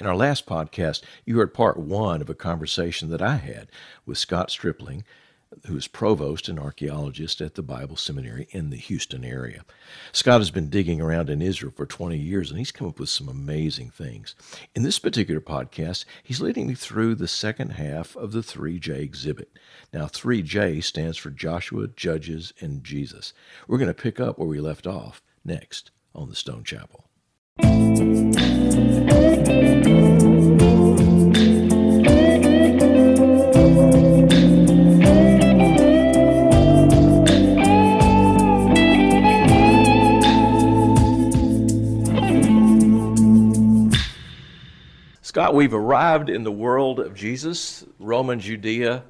In our last podcast, you heard part one of a conversation that I had with Scott Stripling, who is provost and archaeologist at the Bible Seminary in the Houston area. Scott has been digging around in Israel for 20 years, and he's come up with some amazing things. In this particular podcast, he's leading me through the second half of the 3J exhibit. Now, 3J stands for Joshua, Judges, and Jesus. We're going to pick up where we left off next on the Stone Chapel. Scott, we've arrived in the world of Jesus, Roman Judea,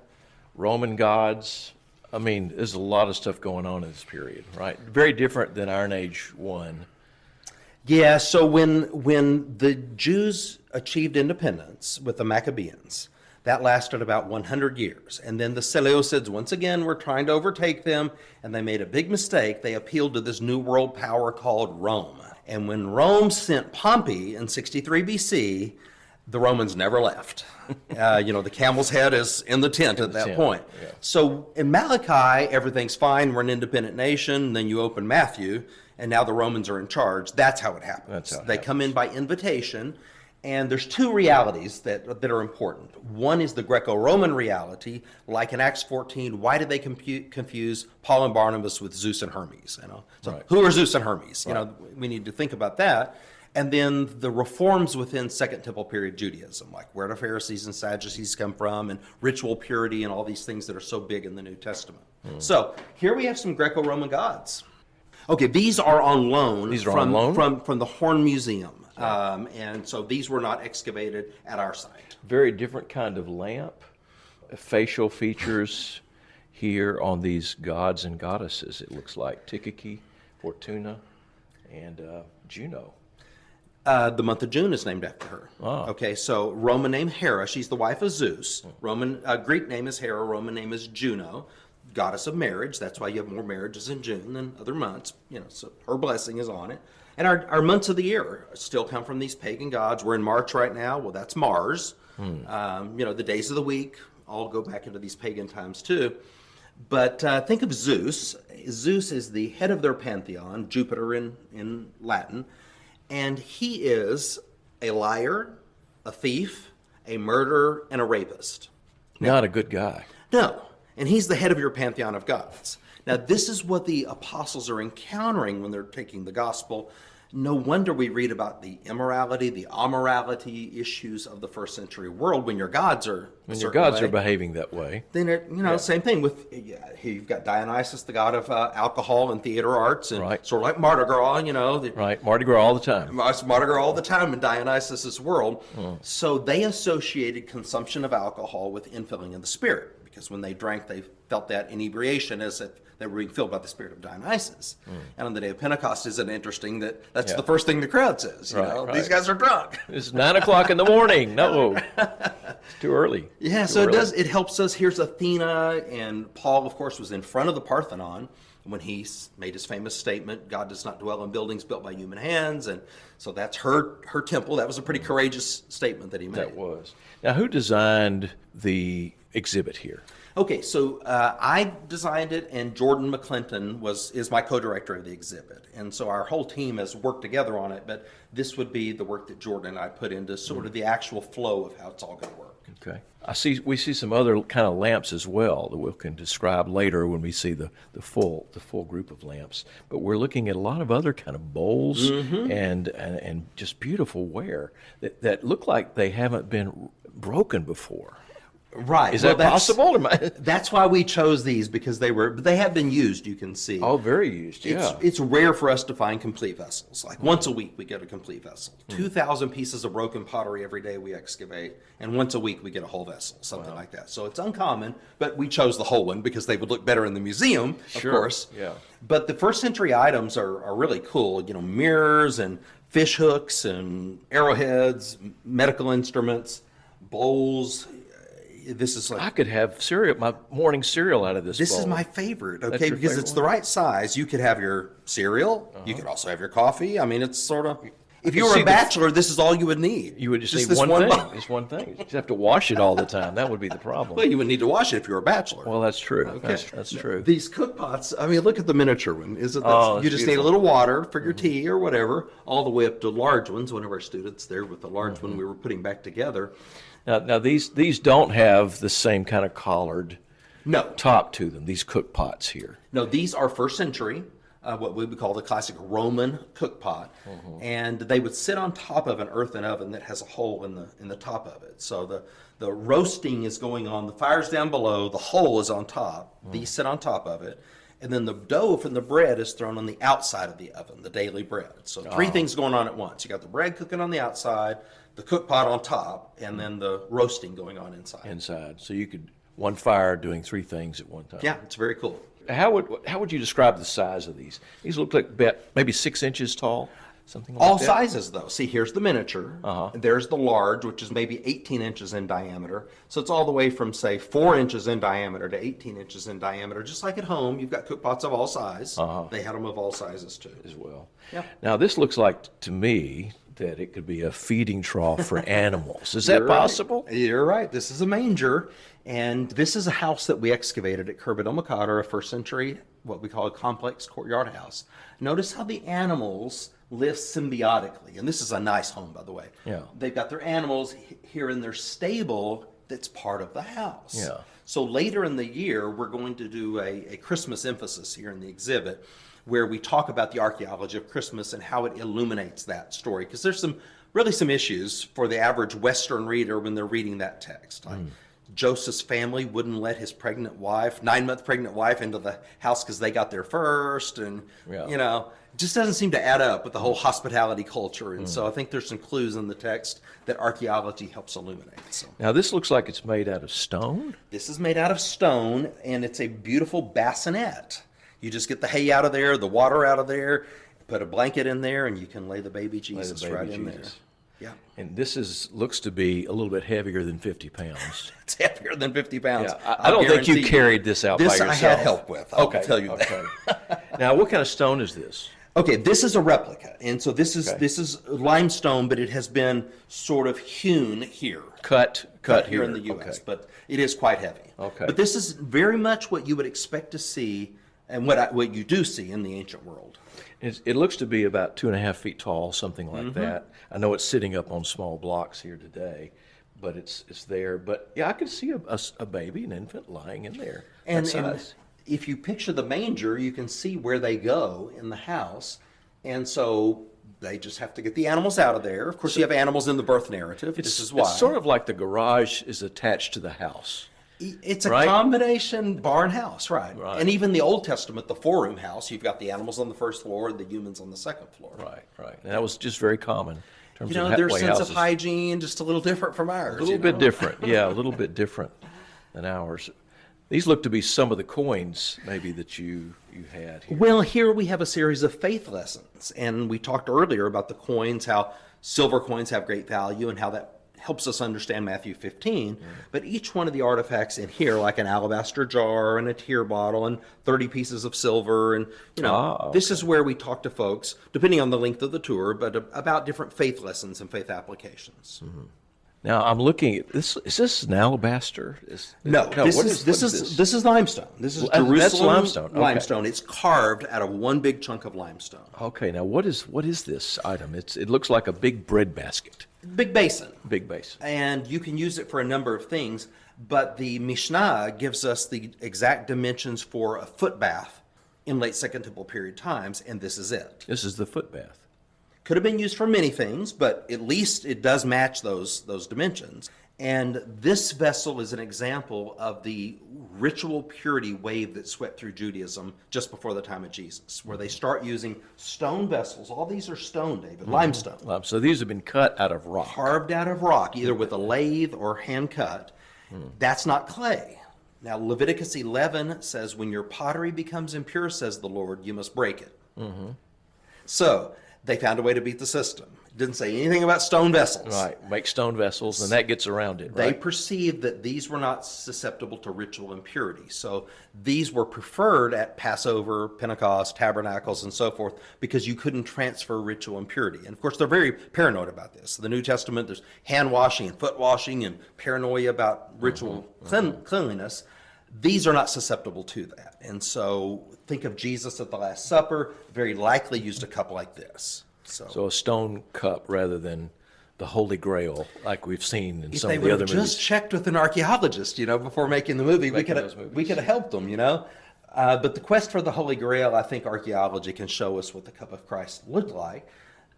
Roman gods. I mean, there's a lot of stuff going on in this period, right? Very different than Iron Age 1. Yeah, so when the Jews achieved independence with the Maccabees, that lasted about 100 years. And then the Seleucids, once again, were trying to overtake them, and they made a big mistake. They appealed to this new world power called Rome. And when Rome sent Pompey in 63 BC, the Romans never left. The camel's head is in the tent at that point. Yeah. So in Malachi, everything's fine. We're an independent nation. Then you open Matthew, and now the Romans are in charge. That's how it happens. They come in by invitation, and there's two realities that are important. One is the Greco-Roman reality, like in Acts 14. Why did they confuse Paul and Barnabas with Zeus and Hermes? So right. Who are Zeus and Hermes? Right. We need to think about that. And then the reforms within Second Temple period Judaism, like where do Pharisees and Sadducees come from, and ritual purity and all these things that are so big in the New Testament. So here we have some Greco-Roman gods. Okay, these are on loan, from the Horn Museum. And so these were not excavated at our site. Very different kind of lamp, facial features here on these gods and goddesses, it looks like. Tyche, Fortuna, and Juno. The month of June is named after her. Oh. Okay, so Roman name Hera, she's the wife of Zeus. Greek name is Hera, Roman name is Juno, goddess of marriage. That's why you have more marriages in June than other months. So her blessing is on it. And our months of the year still come from these pagan gods. We're in March right now. Well, that's Mars. The days of the week all go back into these pagan times too. But think of Zeus. Zeus is the head of their pantheon, Jupiter in Latin. And he is a liar, a thief, a murderer, and a rapist. Not a good guy. No. And he's the head of your pantheon of gods. Now, this is what the apostles are encountering when they're taking the gospel. No wonder we read about the immorality, the amorality issues of the first century world when your gods are behaving that way. Then, same thing with, you've got Dionysus, the god of alcohol and theater arts, and sort of like Mardi Gras, Right, Mardi Gras all the time. It's Mardi Gras all the time in Dionysus's world. So they associated consumption of alcohol with infilling of the spirit, because when they drank, they felt that inebriation as if they were being filled by the spirit of Dionysus. And on the day of Pentecost, isn't it interesting that's the first thing the crowd says? Right. These guys are drunk. It's 9 o'clock in the morning. No, it's too early. Yeah, so it helps us. Here's Athena, and Paul, of course, was in front of the Parthenon when he made his famous statement, God does not dwell in buildings built by human hands. And so that's her temple. That was a pretty courageous statement that he made. That was. Now, who designed the exhibit here? Okay, so I designed it, and Jordan McClinton is my co-director of the exhibit. And so our whole team has worked together on it, but this would be the work that Jordan and I put into sort of the actual flow of how it's all going to work. Okay. We see some other kind of lamps as well that we can describe later when we see the full group of lamps. But we're looking at a lot of other kind of bowls and just beautiful ware that look like they haven't been broken before. Right. Is that possible? That's why we chose these, because they have been used, you can see. Oh, very used, yeah. It's rare for us to find complete vessels. Like once a week we get a complete vessel. 2,000 pieces of broken pottery every day we excavate, and once a week we get a whole vessel, something like that. So it's uncommon, but we chose the whole one because they would look better in the museum, of course. Yeah. But the first century items are really cool. Mirrors and fish hooks and arrowheads, medical instruments, bowls. This is like, I could have my morning cereal out of this bowl. This is my favorite, okay, because it's the right size. You could have your cereal. You could also have your coffee. I mean, it's sort of, If you were a bachelor, this is all you would need. You would just need this one thing. bottle. Just one thing. You just have to wash it all the time. That would be the problem. Well, you would need to wash it if you were a bachelor. Well, that's true. That's true. These cook pots, I mean, look at the miniature one. Is it? Oh, You just need a little water for your tea or whatever, all the way up to large ones. One of our students there with the large one we were putting back together. Now these don't have the same kind of collared No, top to them. These cook pots here. no, these are first century. What we would call the classic Roman cook pot, and they would sit on top of an earthen oven that has a hole in the top of it. So the roasting is going on, the fire's down below, the hole is on top. These sit on top of it, and then the dough from the bread is thrown on the outside of the oven, the daily bread. So three things going on at once. You got the bread cooking on the outside, the cook pot on top, and then the roasting going on inside. So you could one fire doing three things at one time. Yeah, it's very cool. How would you describe the size of these? These look like maybe 6 inches tall, something like All that. sizes, though. See, here's the miniature. There's the large, which is maybe 18 inches in diameter. So it's all the way from, say, 4 inches in diameter to 18 inches in diameter. Just like at home, you've got cook pots of all size. They had them of all sizes, too. As well. Yeah. Now, this looks like, to me, that it could be a feeding trough for animals. Is that You're right. possible? You're right. This is a manger. And this is a house that we excavated at Kerbet-el-Makadar, a first century, what we call a complex courtyard house. Notice how the animals live symbiotically. And this is a nice home, by the way. Yeah. They've got their animals here in their stable that's part of the house. Yeah. So later in the year, we're going to do a Christmas emphasis here in the exhibit where we talk about the archaeology of Christmas and how it illuminates that story. Because there's some issues for the average Western reader when they're reading that text. Like Joseph's family wouldn't let his 9-month pregnant wife into the house because they got there first. And, it just doesn't seem to add up with the whole hospitality culture. And so I think there's some clues in the text that archaeology helps illuminate. So Now, this looks like it's made out of stone. this is made out of stone, and it's a beautiful bassinet. You just get the hay out of there, the water out of there, put a blanket in there, and you can lay the baby Jesus baby right in there. Jesus. Yeah. And this looks to be a little bit heavier than 50 pounds. It's heavier than 50 pounds. Yeah, I don't think you guarantee carried this out by This yourself. I had help with. I'll tell you that. Okay. Now, what kind of stone is this? Okay, this is a replica, and so this is Okay. this is limestone, but it has been sort of hewn here. Cut Here in the U.S., Okay. but it is quite heavy. Okay. But this is very much what you would expect to see, and what you do see in the ancient world. It looks to be about 2.5 feet tall, something like Mm-hmm. that. I know it's sitting up on small blocks here today, but it's there. But yeah, I could see a baby, an infant, lying in there. And, That and size. if you picture the manger, you can see where they go in the house. And so they just have to get the animals out of there. Of course, you have animals in the birth narrative. This is why. It's sort of like the garage is attached to the house. It's a right? combination barn house, right? Right. And even the Old Testament, the 4-room house, you've got the animals on the first floor and the humans on the second floor. Right. And that was just very common in terms You know, of their way sense houses. of hygiene just a little different from ours. A little bit different. Yeah, a little bit different than ours. These look to be some of the coins maybe that you had here. Well, here we have a series of faith lessons, and we talked earlier about the coins, how silver coins have great value and how that helps us understand Matthew 15. But each one of the artifacts in here, like an alabaster jar and a tear bottle and 30 pieces of silver, and this is where we talk to folks, depending on the length of the tour, but about different faith lessons and faith applications. Now I'm looking at this. Is this an alabaster? No, this what is limestone. This is Well, Jerusalem that's limestone. Okay. limestone. It's carved out of one big chunk of limestone. Okay, now what is this item? It looks like a big bread basket. Big basin. Big base. And you can use it for a number of things, but the Mishnah gives us the exact dimensions for a foot bath in late Second Temple period times, and this is it. This is the foot bath. Could have been used for many things, but at least it does match those dimensions. And this vessel is an example of the ritual purity wave that swept through Judaism just before the time of Jesus, where they start using stone vessels. All these are stone, David, limestone. So these have been cut out of rock. Carved out of rock, either with a lathe or hand cut. That's not clay. Now, Leviticus 11 says, when your pottery becomes impure, says the Lord, you must break it. So they found a way to beat the system. It didn't say anything about stone vessels. Right, make stone vessels, and that gets around it, They right? perceived that these were not susceptible to ritual impurity. So these were preferred at Passover, Pentecost, tabernacles, and so forth, because you couldn't transfer ritual impurity. And of course, they're very paranoid about this. In the New Testament, there's hand washing and foot washing and paranoia about ritual cleanliness. These are not susceptible to that. And so think of Jesus at the Last Supper, very likely used a cup like this. So a stone cup rather than the Holy Grail, like we've seen in if some they of would the have other just movies. checked with an archaeologist, before making the movie, we could have helped them, But the quest for the Holy Grail, I think archaeology can show us what the cup of Christ looked like.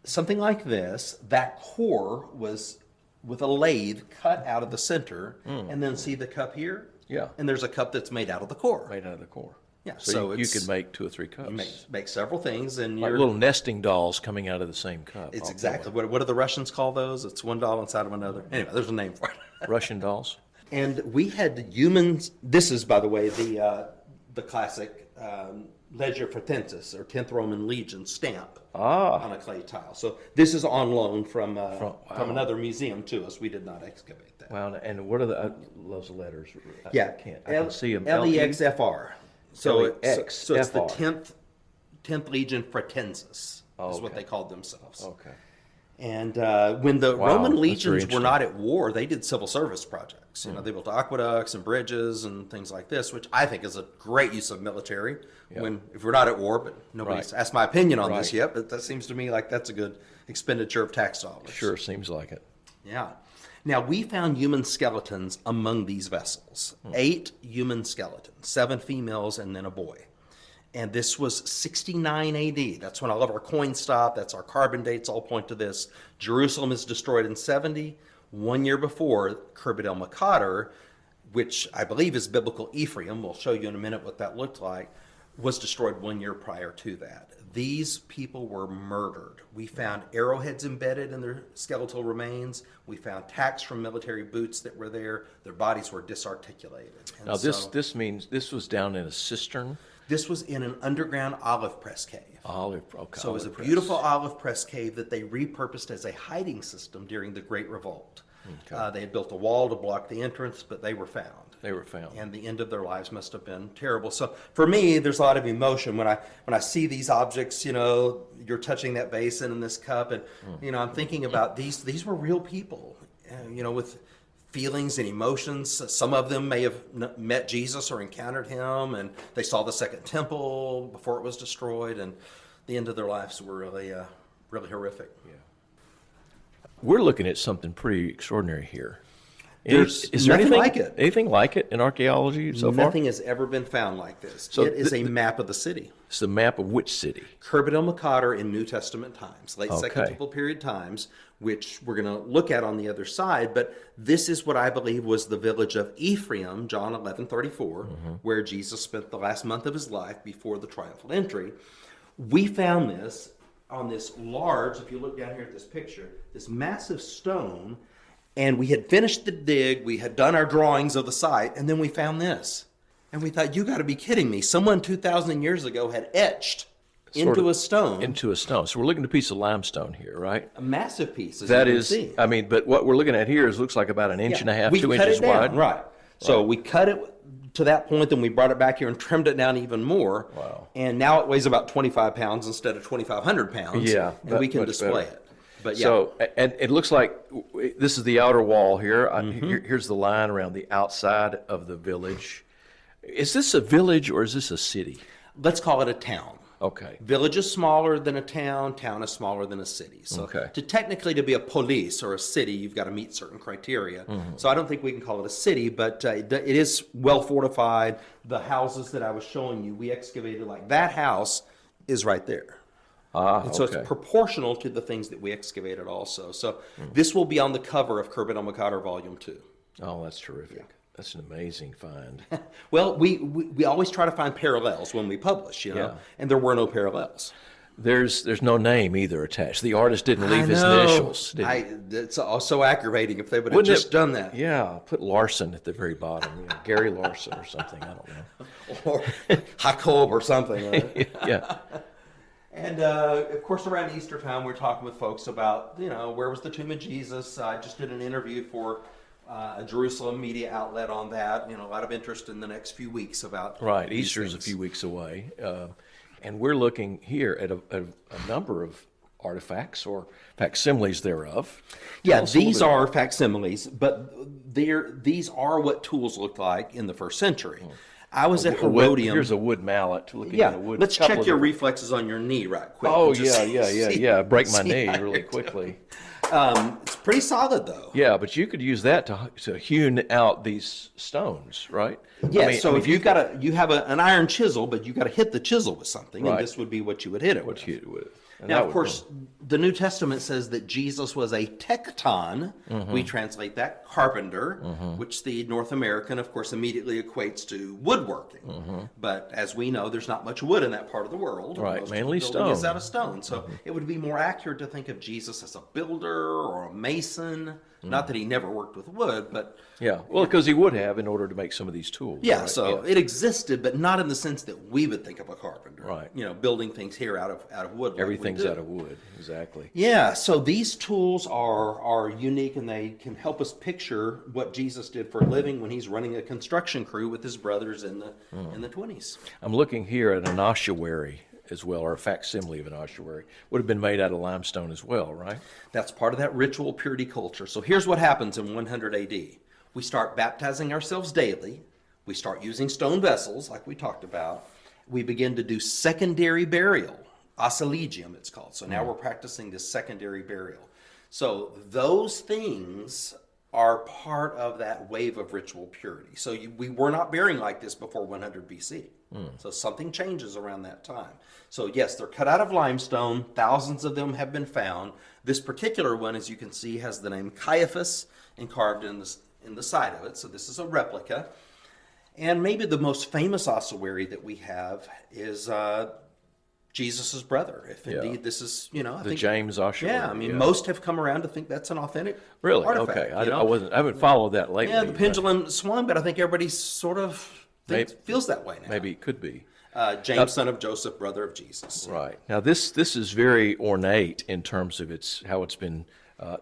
Something like this, that core was with a lathe cut out of the center, and then see the cup here? Yeah. And there's a cup that's made out of the core. Made out of the core. Yeah, So you could make 2 or 3 cups. You make several things, and Like little nesting dolls coming out of the same cup. it's exactly what do the Russians call those? It's one doll inside of another. Anyway, there's a name for it. Russian dolls. And we had humans. This is, by the way, the classic Legio Fretensis or 10th Roman Legion stamp on a clay tile. So this is on loan from another museum to us. We did not excavate that. Wow, and what are the those letters? I can see them. LEXFR. So it's the LEXFR. 10th Legion Fretensis is what they called themselves. Okay. And when the Roman that's very legions were not interesting. at war, they did civil service projects. They built aqueducts and bridges and things like this, which I think is a great use of military. If we're not at war, but nobody's asked my opinion on this yet. But that seems to me like that's a good expenditure of tax dollars. Sure, seems like it. Yeah. Now we found human skeletons among these vessels. 8 human skeletons, 7 females and then a boy. And this was 69 AD. That's when all of our coins stop. That's our carbon dates all point to this. Jerusalem is destroyed in 70. 1 year before, Khirbet el-Maqader, which I believe is biblical Ephraim, we'll show you in a minute what that looked like, was destroyed 1 year prior to that. These people were murdered. We found arrowheads embedded in their skeletal remains. We found tacks from military boots that were there. Their bodies were disarticulated. And Now this means this was down in a cistern. this was in an underground olive press cave. Okay. So it was a beautiful olive press cave that they repurposed as a hiding system during the Great Revolt. They had built a wall to block the entrance, but they were found. They were found. And the end of their lives must have been terrible. So for me, there's a lot of emotion when I see these objects. You're touching that basin and this cup, and I'm thinking about these were real people. With feelings and emotions. Some of them may have met Jesus or encountered him, and they saw the second temple before it was destroyed, and the end of their lives were really, really horrific. Yeah. We're looking at something pretty extraordinary here. Is there anything like it? Anything like it in archaeology so far? Nothing has ever been found like this. So it is a map of the city. It's the map of which city? Khirbet el-Maqader in New Testament times, late Second Okay. Temple period times, which we're going to look at on the other side. But this is what I believe was the village of Ephraim, John 11:34, where Jesus spent the last month of his life before the triumphal entry. We found this on this large, if you look down here at this picture, this massive stone, and we had finished the dig, we had done our drawings of the site, and then we found this. And we thought, you got to be kidding me. Someone 2,000 years ago had etched into a stone. Into a stone. So we're looking at a piece of limestone here, right? A massive piece, as That you can is, see. but what we're looking at here looks like about an inch and a half, we 2 cut inches it down, wide. Right. So we cut it to that point, then we brought it back here and trimmed it down even more. Wow. And now it weighs about 25 pounds instead of 2,500 pounds. Yeah, And we can much display better. it. But yeah. So, and it looks like this is the outer wall here. Here's the line around the outside of the village. Is this a village or is this a city? Let's call it a town. Okay. Village is smaller than a town. Town is smaller than a city. So Okay. to be a police or a city, you've got to meet certain criteria. So I don't think we can call it a city, but it is well fortified. The houses that I was showing you, we excavated, like that house is right there. And so okay. it's proportional to the things that we excavated also. So this will be on the cover of Khirbet el-Maqader Volume 2. Oh, that's terrific. That's an amazing find. Well, we always try to find parallels when we publish, Yeah. and there were no parallels. There's no name either attached. The artist didn't leave his I know. initials. Did he? It's so aggravating if they would have Wouldn't just done that. Yeah, put Larson at the very bottom. Gary Larson or something. I don't know. Or Jacob or something. Right? Yeah. And of course, around Easter time, we're talking with folks about, where was the tomb of Jesus? I just did an interview for a Jerusalem media outlet on that. A lot of interest in the next few weeks about Right. Easter is a few weeks away. And we're looking here at a number of artifacts or facsimiles thereof. Yeah, these are facsimiles, but these are what tools looked like in the first century. I was at Herodium. Here's a wood mallet. Looking at a wood. Let's check your reflexes on your knee right quick. Oh, yeah. Break my knee really quickly. It's pretty solid, though. Yeah, but you could use that to hewn out these stones, right? Yeah, if you have an iron chisel, but you got to hit the chisel with something, and this would be what you would hit it with. Now, of course, the New Testament says that Jesus was a tekton. We translate that carpenter, which the North American, of course, immediately equates to woodworking. But as we know, there's not much wood in that part of the world. Right, Most mainly of the building stone. is out of stone. So it would be more accurate to think of Jesus as a builder or a mason. Not that he never worked with wood, but... Yeah, well, because he would have in order to make some of these tools. Yeah, right? so it existed, but not in the sense that we would think of a carpenter. Right. Building things here out of wood. Everything's out of wood, exactly. Yeah, so these tools are unique, and they can help us picture what Jesus did for a living when he's running a construction crew with his brothers in the 20s. I'm looking here at an ossuary as well, or a facsimile of an ossuary. Would have been made out of limestone as well, right? That's part of that ritual purity culture. So here's what happens in 100 AD. We start baptizing ourselves daily. We start using stone vessels, like we talked about. We begin to do secondary burial. Ossulegium, it's called. So now we're practicing this secondary burial. So those things are part of that wave of ritual purity. So we were not burying like this before 100 BC. So something changes around that time. So yes, they're cut out of limestone. Thousands of them have been found. This particular one, as you can see, has the name Caiaphas carved in the side of it. So this is a replica. And maybe the most famous ossuary that we have is Jesus' brother. If indeed this is, I think James ossuary. Yeah, most have come around to think that's an authentic artifact. Okay. I haven't followed that lately. Yeah, the pendulum swung, but I think everybody sort of feels that way now. Maybe it could be. James, son of Joseph, brother of Jesus. Right. Now, this is very ornate in terms of how it's been.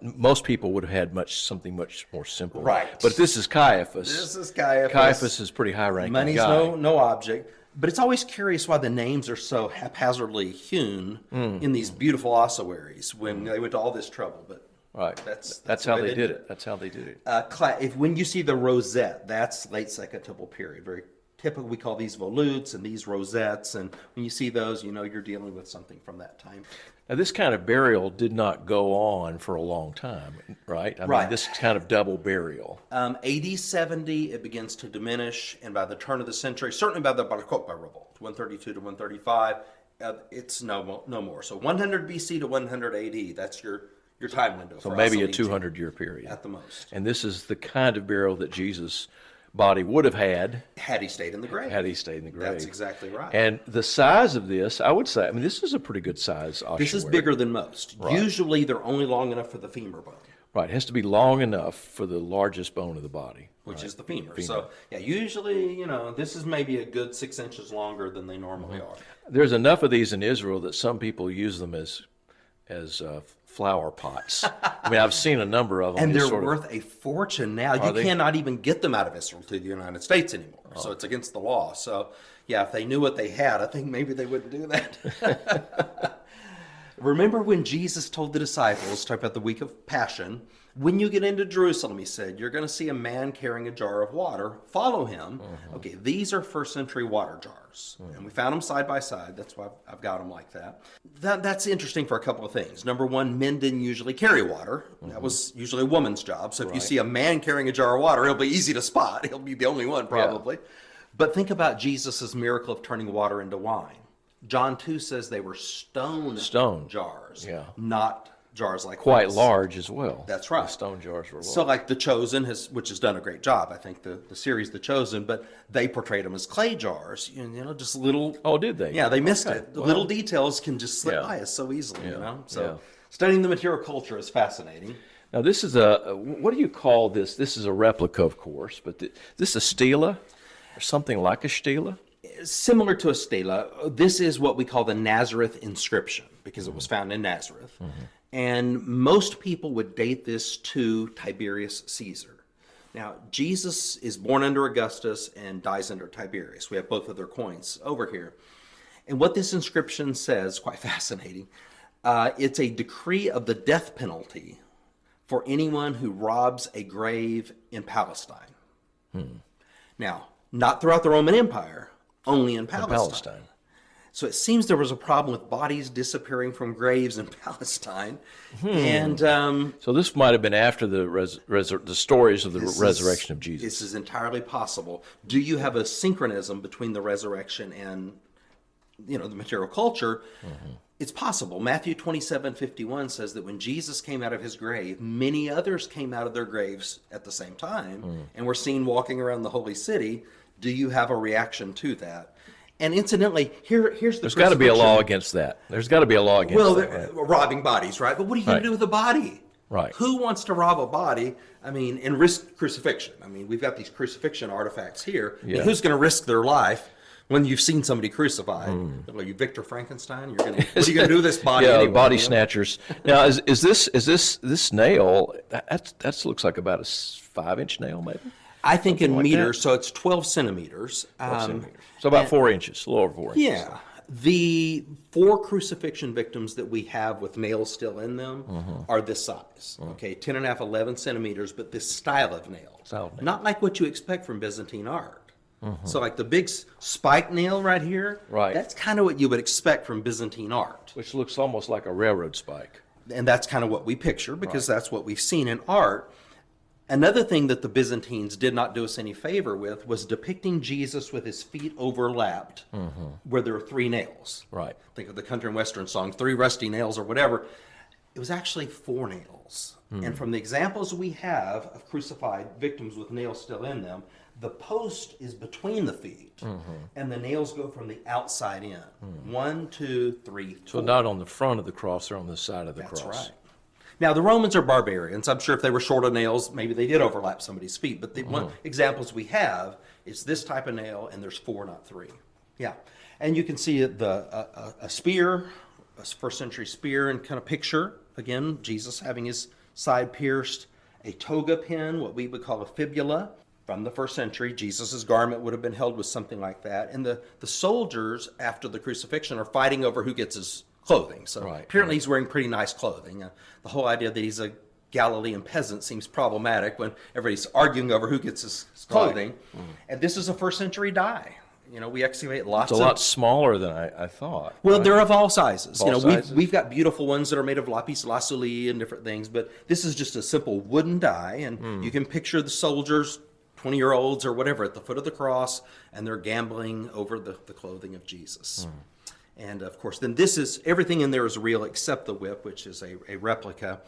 Most people would have had something much more simple. Right. But this is Caiaphas. This is Caiaphas. Caiaphas is pretty high-ranking Money's guy. no object. But it's always curious why the names are so haphazardly hewn in these beautiful ossuaries when they went to all this trouble. But right. That's how they did it. That's how they did it. When you see the rosette, that's late Second Temple period. Very typical. We call these volutes and these rosettes. And when you see those, you're dealing with something from that time. Now, this kind of burial did not go on for a long time, right? I mean, this kind of double burial. AD 70, it begins to diminish, and by the turn of the century, certainly by the Bar Kokhba revolt, 132 to 135, it's no more. So 100 BC to 100 AD, that's your time window. So maybe a 200-year period. At the most. And this is the kind of burial that Jesus' body would have had he stayed in the grave. That's exactly right. And the size of this, I would say, this is a pretty good size ossuary. This is bigger than most. Right. Usually they're only long enough for the femur bone. Right, it has to be long enough for the largest bone of the body. Which is the femur. So, usually, this is maybe a good 6 inches longer than they normally are. There's enough of these in Israel that some people use them as flower pots. I've seen a number of them. And they're worth a fortune now. You cannot even get them out of Israel to the United States anymore. So it's against the law. So, if they knew what they had, I think maybe they wouldn't do that. Remember when Jesus told the disciples, talk about the week of Passion, when you get into Jerusalem, he said, you're going to see a man carrying a jar of water. Follow him. Okay, these are first century water jars. And we found them side by side. That's why I've got them like that. That's interesting for a couple of things. Number one, men didn't usually carry water. That was usually a woman's job. So if you see a man carrying a jar of water, it'll be easy to spot. He'll be the only one probably. Yeah. But think about Jesus' miracle of turning water into wine. John 2 says they were stone jars, not jars like quite this. Large as well. That's right. The stone jars were large. So like The Chosen, which has done a great job, I think, the series The Chosen, but they portrayed them as clay jars, just little... Oh, did they? Yeah, they missed it. The little details can just slip by us so easily, So studying the material culture is fascinating. Now this is what do you call this? This is a replica, of course, but this is a stela, or something like a stela? Similar to a stela, this is what we call the Nazareth Inscription because it was found in Nazareth. And most people would date this to Tiberius Caesar. Now, Jesus is born under Augustus and dies under Tiberius. We have both of their coins over here. And what this inscription says, quite fascinating, it's a decree of the death penalty for anyone who robs a grave in Palestine. Now, not throughout the Roman Empire, only in Palestine. So it seems there was a problem with bodies disappearing from graves in Palestine. And so this might have been after the stories of the resurrection of Jesus. This is entirely possible. Do you have a synchronism between the resurrection and the material culture? It's possible. Matthew 27:51 says that when Jesus came out of his grave, many others came out of their graves at the same time and were seen walking around the holy city. Do you have a reaction to that? And incidentally, here's the There's got to be a law against that. There's got to be a law against that. Robbing bodies, right? But what are you going to do with a body? Right. Who wants to rob a body, and risk crucifixion? We've got these crucifixion artifacts here. Yeah. Who's going to risk their life when you've seen somebody crucified? Are you Victor Frankenstein? What are you going to do with this body anyway? Body snatchers. Now, is this nail, that looks like about a 5-inch nail, maybe? I think Something in like meters, that. so it's 12 centimeters. 12 centimeters. So about 4 inches, a little over 4 inches. Yeah. The 4 crucifixion victims that we have with nails still in them are this size. Okay, 10 and a half, 11 centimeters, but this style of nail. Not like what you expect from Byzantine art. So like the big spike nail right here, that's kind of what you would expect from Byzantine art. Which looks almost like a railroad spike. And that's kind of what we picture because that's what we've seen in art. Another thing that the Byzantines did not do us any favor with was depicting Jesus with his feet overlapped where there were 3 nails. Right. Think of the country and western song, 3 rusty nails or whatever. It was actually 4 nails. And from the examples we have of crucified victims with nails still in them, the post is between the feet and the nails go from the outside in. 1, 2, 3, 4. So not on the front of the cross, they're on the side of the cross. That's right. Now, the Romans are barbarians. I'm sure if they were short of nails, maybe they did overlap somebody's feet. But the one examples we have is this type of nail, and there's 4, not 3. Yeah. And you can see a spear, a first century spear and kind of picture. Again, Jesus having his side pierced. A toga pin, what we would call a fibula. From the first century, Jesus' garment would have been held with something like that. And the soldiers, after the crucifixion, are fighting over who gets his clothing. So apparently he's wearing pretty nice clothing. The whole idea that he's a Galilean peasant seems problematic when everybody's arguing over who gets his clothing. And this is a first century die. We excavate lots of... It's a lot smaller than I thought. Well, they're of all sizes. Sizes? We've got beautiful ones that are made of lapis lazuli and different things, but this is just a simple wooden die, and you can picture the soldiers, 20-year-olds or whatever, at the foot of the cross, and they're gambling over the clothing of Jesus. And of course, then everything in there is real except the whip, which is a replica.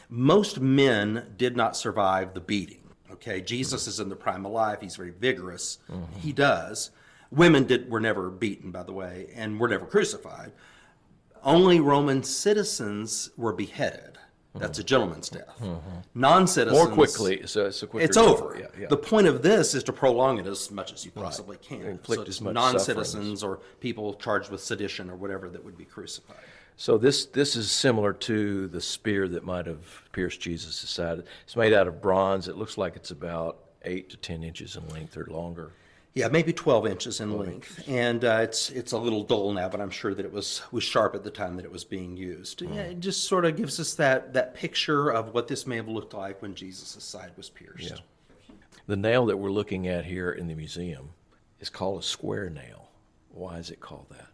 Most men did not survive the beating. Okay, Jesus is in the prime of life. He's very vigorous. He does. Women were never beaten, by the way, and were never crucified. Only Roman citizens were beheaded. That's a gentleman's death. Non-citizens... More quickly. It's over. Yeah. The point of this is to prolong it as much as you possibly can. Inflict as much non-citizens or people charged with sedition or whatever that would be crucified. So this is similar to the spear that might have pierced Jesus' side. It's made out of bronze. It looks like it's about 8 to 10 inches in length or longer. Yeah, maybe 12 inches in length. And it's a little dull now, but I'm sure that it was sharp at the time that it was being used. Yeah, it just sort of gives us that picture of what this may have looked like when Jesus' side was pierced. Yeah. The nail that we're looking at here in the museum is called a square nail. Why is it called that?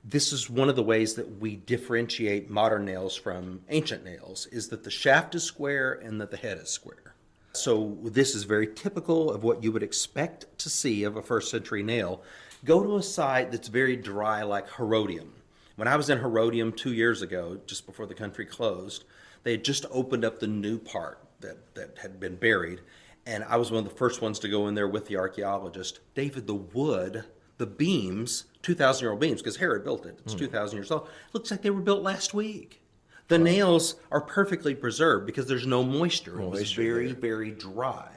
This is one of the ways that we differentiate modern nails from ancient nails, is that the shaft is square and that the head is square. So this is very typical of what you would expect to see of a first century nail. Go to a site that's very dry like Herodium. When I was in Herodium 2 years ago, just before the country closed, they had just opened up the new part that had been buried. And I was one of the first ones to go in there with the archaeologist. David, the wood, the beams, 2,000-year-old beams, because Herod built it. It's 2,000 years old. Looks like they were built last week. The nails are perfectly preserved because there's no moisture. It was Moisture very, there. very dry.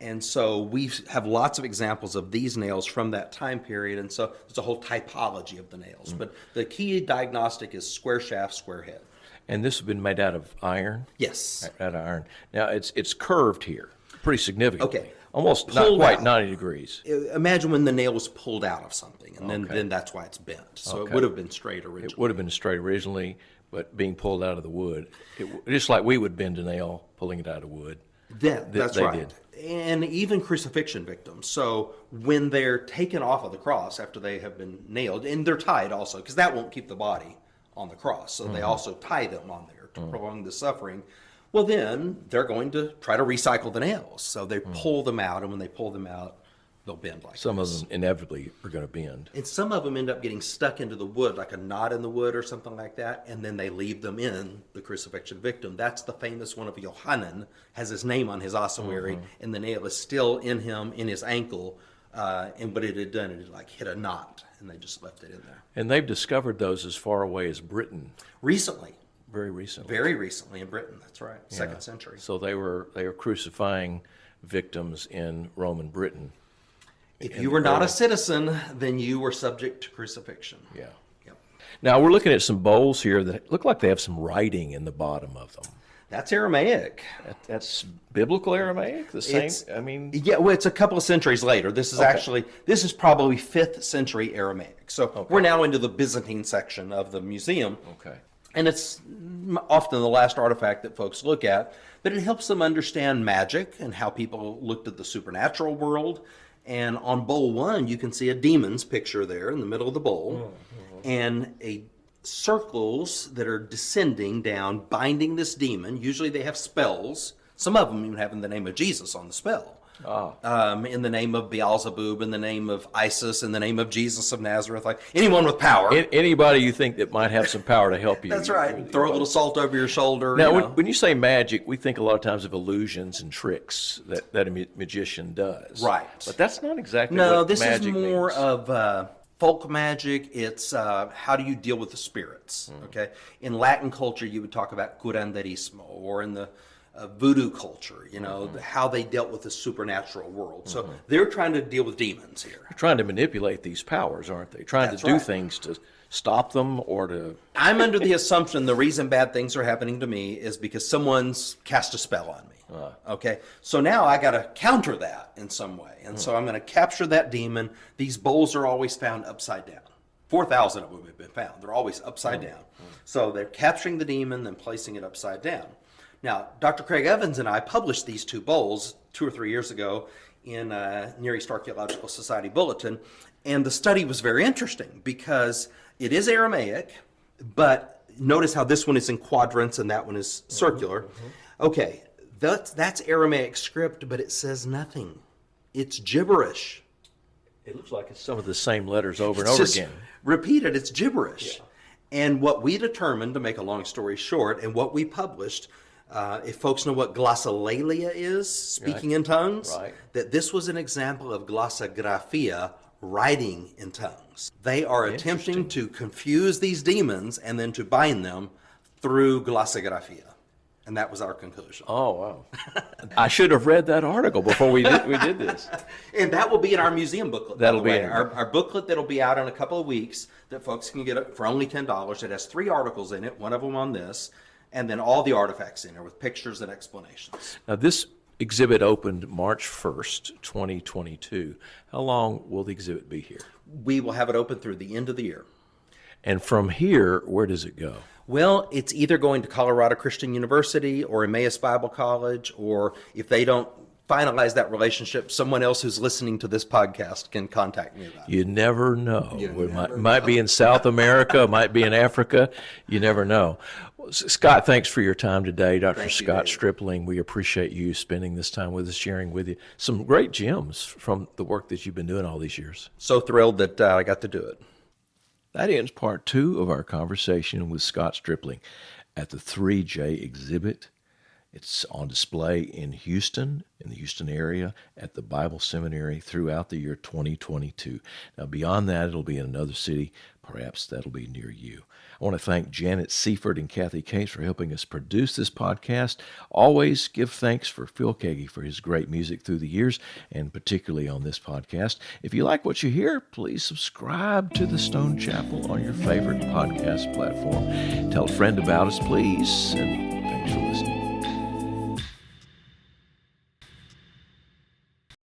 And so we have lots of examples of these nails from that time period. And so there's a whole typology of the nails. But the key diagnostic is square shaft, square head. And this has been made out of iron? Yes. Out of iron. Now, it's curved here pretty significantly. Okay. Almost not Pulled quite out. 90 degrees. Imagine when the nail was pulled out of something, and Okay. then that's why it's bent. So Okay. it would have been straight originally. It would have been straight originally, but being pulled out of the wood, just like we would bend a nail pulling it out of wood. That's they right. did. And even crucifixion victims. So when they're taken off of the cross after they have been nailed, and they're tied also, because that won't keep the body on the cross. So they also tie them on there to prolong the suffering. Well, then they're going to try to recycle the nails. So they pull them out, and when they pull them out, they'll bend like Some this. of them inevitably are going to bend. And some of them end up getting stuck into the wood, like a knot in the wood or something like that, and then they leave them in the crucifixion victim. That's the famous one of Johannan, has his name on his ossuary, and the nail is still in him, in his ankle, and what it had done, it had like hit a knot, and they just left it in there. And they've discovered those as far away as Britain, Recently, very recently. very recently in Britain, that's right, 2nd century. So they were crucifying victims in Roman Britain. If you were not a citizen, then you were subject to crucifixion. Yeah. Yep. Now we're looking at some bowls here that look like they have some writing in the bottom of them. That's Aramaic. That's biblical Aramaic. The same. It's- I mean, Yeah, well, it's a couple of centuries later. This is probably 5th century Aramaic. So we're now into the Byzantine section of the museum. okay. And it's often the last artifact that folks look at, but it helps them understand magic and how people looked at the supernatural world. And on bowl 1, you can see a demon's picture there in the middle of the bowl, and circles that are descending down, binding this demon. Usually they have spells. Some of them even have in the name of Jesus on the spell. In the name of Beelzebub, in the name of Isis, in the name of Jesus of Nazareth, like anyone with power. Anybody you think that might have some power to help you. That's right. Throw a little salt over your shoulder. Now, you know. when you say magic, we think a lot of times of illusions and tricks that a magician does. Right. But that's not exactly No, what this is magic more means. of folk magic. It's how do you deal with the spirits? Okay. In Latin culture, you would talk about curanderismo, or in the voodoo culture, how they dealt with the supernatural world. So they're trying to deal with demons here. They're trying to manipulate these powers, aren't they? Trying That's to do right. things to stop them or to... I'm under the assumption the reason bad things are happening to me is because someone's cast a spell on me. Okay, so now I got to counter that in some way. And so I'm going to capture that demon. These bowls are always found upside down. 4,000 of them have been found. They're always upside down. So they're capturing the demon and placing it upside down. Now, Dr. Craig Evans and I published these 2 bowls 2 or 3 years ago in Near East Archaeological Society Bulletin. And the study was very interesting because it is Aramaic, but notice how this one is in quadrants and that one is circular. Okay, that's Aramaic script, but it says nothing. It's gibberish. It looks like it's some of the same letters over and It's over just again. repeated, it's gibberish. And what we determined, to make a long story short, and what we published, if folks know what glossolalia is, speaking in tongues, Right. that this was an example of glossographia, writing in tongues. They are attempting to confuse these demons and then to bind them through glossographia. And that was our conclusion. Oh, wow. I should have read that article before we did this. And that will be in our museum booklet. That'll by the be way. in Our booklet that'll be out in a couple of weeks that folks can get for only $10. It has 3 articles in it, one of them on this, and then all the artifacts in there with pictures and explanations. Now, this exhibit opened March 1st, 2022. How long will the exhibit be here? We will have it open through the end of the year. And from here, where does it go? Well, it's either going to Colorado Christian University or Emmaus Bible College, or if they don't finalize that relationship, someone else who's listening to this podcast can contact me about it. You never know. It might be in South America, might be in Africa. You never know. Well, Scott, thanks for your time today, Dr. Thank you, Scott David. Stripling. We appreciate you spending this time with us, sharing with you some great gems from the work that you've been doing all these years. So thrilled that I got to do it. That ends part 2 of our conversation with Scott Stripling at the 3J exhibit. It's on display in Houston, in the Houston area, at the Bible Seminary throughout the year 2022. Now, beyond that, it'll be in another city, Perhaps that'll be near you. I want to thank Janet Seifert and Kathy Case for helping us produce this podcast. Always give thanks for Phil Kagi for his great music through the years, and particularly on this podcast. If you like what you hear, please subscribe to the Stone Chapel on your favorite podcast platform. Tell a friend about us, please, and thanks for listening.